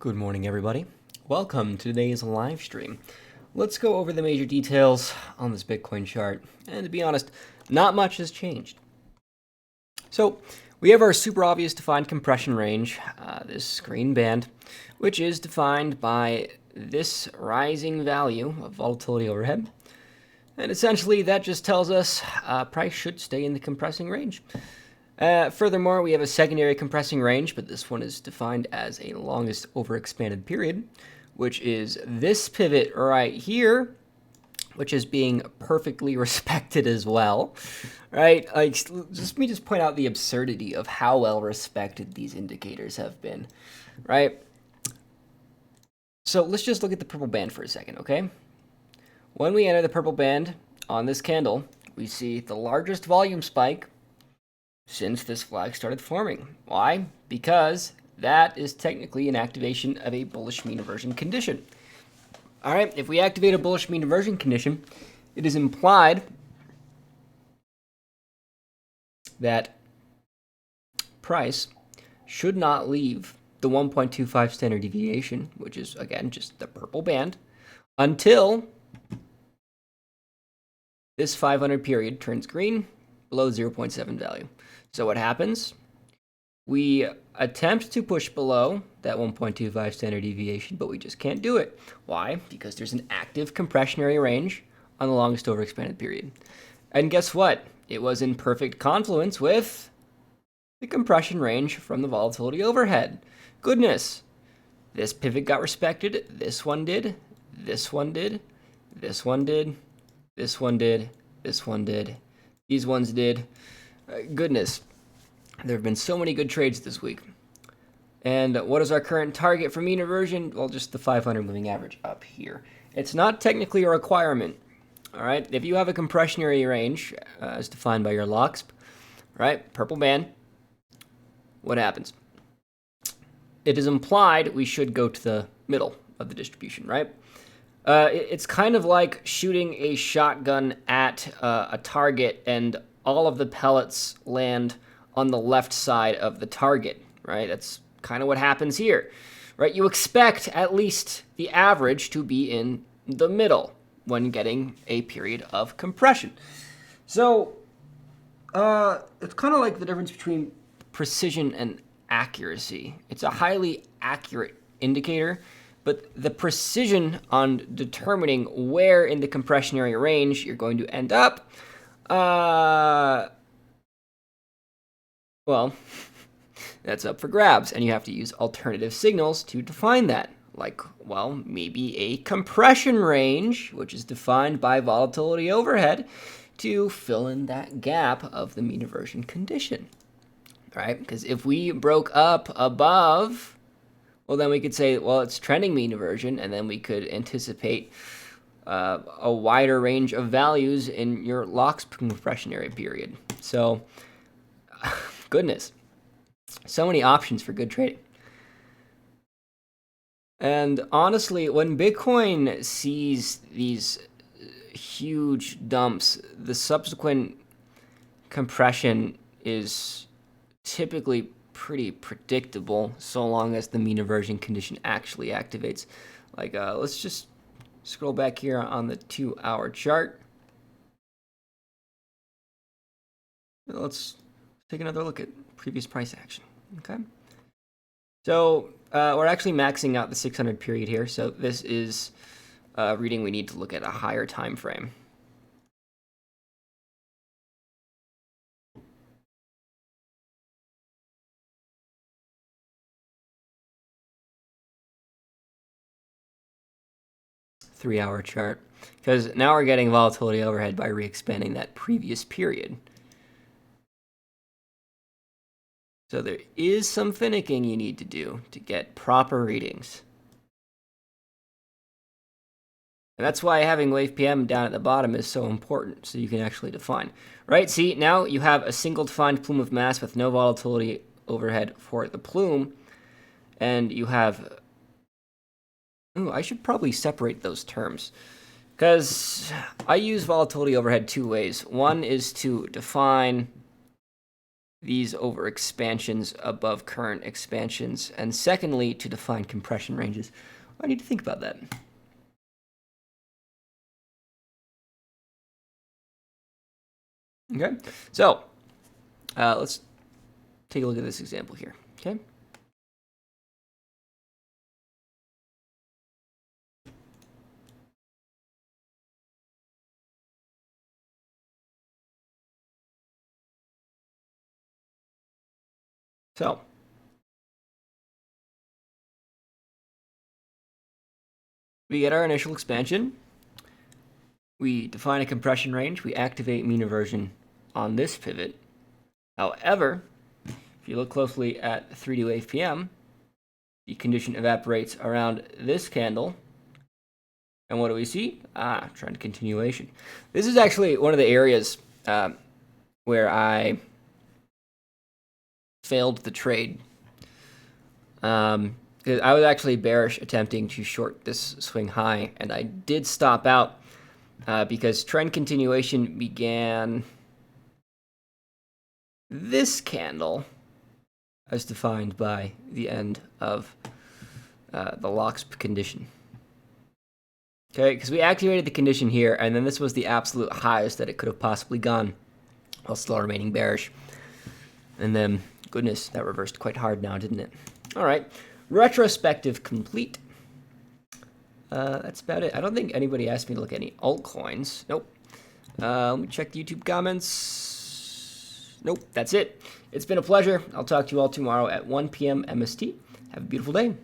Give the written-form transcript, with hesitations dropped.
Good morning, everybody. Welcome to today's live stream. Let's go over the major details on this Bitcoin chart. And to be honest, not much has changed. So we have our super obvious defined compression range, this green band, which is defined by this rising value of volatility overhead. And essentially, that just tells us price should stay in the compressing range. Furthermore, we have a secondary compressing range, but this one is defined as a longest overexpanded period, which is this pivot right here, which is being perfectly respected as well, right? Let me just point out the absurdity of how well respected these indicators have been, right? So let's just look at the purple band for a second, okay? When we enter the purple band on this candle, we see the largest volume spike since this flag started forming. Why? Because that is technically an activation of a bullish mean reversion condition. All right, if we activate a bullish mean reversion condition, it is implied that price should not leave the 1.25 standard deviation, which is, again, just the purple band, until this 500 period turns green below 0.7 value. So what happens? We attempt to push below that 1.25 standard deviation, but we just can't do it. Why? Because there's an active compressionary range on the longest overexpanded period. And guess what? It was in perfect confluence with the compression range from the volatility overhead. Goodness. This pivot got respected. This one did. This one did. This one did. This one did. This one did. These ones did. Goodness, there have been so many good trades this week. And what is our current target for mean reversion? Well, just the 500 moving average up here. It's not technically a requirement. All right, if you have a compressionary range as defined by your LOXP, right, purple band, what happens? It is implied we should go to the middle of the distribution, right? It's kind of like shooting a shotgun at a target and all of the pellets land on the left side of the target, right? That's kind of what happens here, right? You expect at least the average to be in the middle when getting a period of compression. So it's kind of like the difference between precision and accuracy. It's a highly accurate indicator, but the precision on determining where in the compressionary range you're going to end up, well, that's up for grabs, and you have to use alternative signals to define that. Like, well, maybe a compression range, which is defined by volatility overhead, to fill in that gap of the mean reversion condition, right? Because if we broke up above, well, then we could say, well, it's trending mean reversion, and then we could anticipate a wider range of values in your LOX compressionary period. So, goodness, so many options for good trading. And honestly, when Bitcoin sees these huge dumps, the subsequent compression is typically pretty predictable, so long as the mean reversion condition actually activates. Like, let's just scroll back here on the 2-hour chart. Let's take another look at previous price action. Okay. So we're actually maxing out the 600 period here. So this is a reading we need to look at a higher time frame. Three-hour chart, because now we're getting volatility overhead by re-expanding that previous period. So there is some finicking you need to do to get proper readings. And that's why having wave PM down at the bottom is so important, so you can actually define. Right, see, now you have a single defined plume of mass with no volatility overhead for the plume, and you have... Ooh, I should probably separate those terms, because I use volatility overhead two ways. One is to define these over expansions above current expansions. And secondly, to define compression ranges. I need to think about that. Okay, so let's take a look at this example here. Okay. So we get our initial expansion. We define a compression range. We activate mean reversion on this pivot. However, if you look closely at 3D Wave PM, the condition evaporates around this candle. And what do we see? Trend continuation. This is actually one of the areas where I failed the trade. I was actually bearish attempting to short this swing high, and I did stop out because trend continuation began this candle as defined by the end of the LOXP condition. Okay, because we activated the condition here, and then this was the absolute highest that it could have possibly gone while still remaining bearish. And then, goodness, that reversed quite hard now, didn't it? All right, retrospective complete. That's about it. I don't think anybody asked me to look at any altcoins. Nope. Let me check the YouTube comments. Nope, that's it. It's been a pleasure. I'll talk to you all tomorrow at 1 p.m. MST. Have a beautiful day.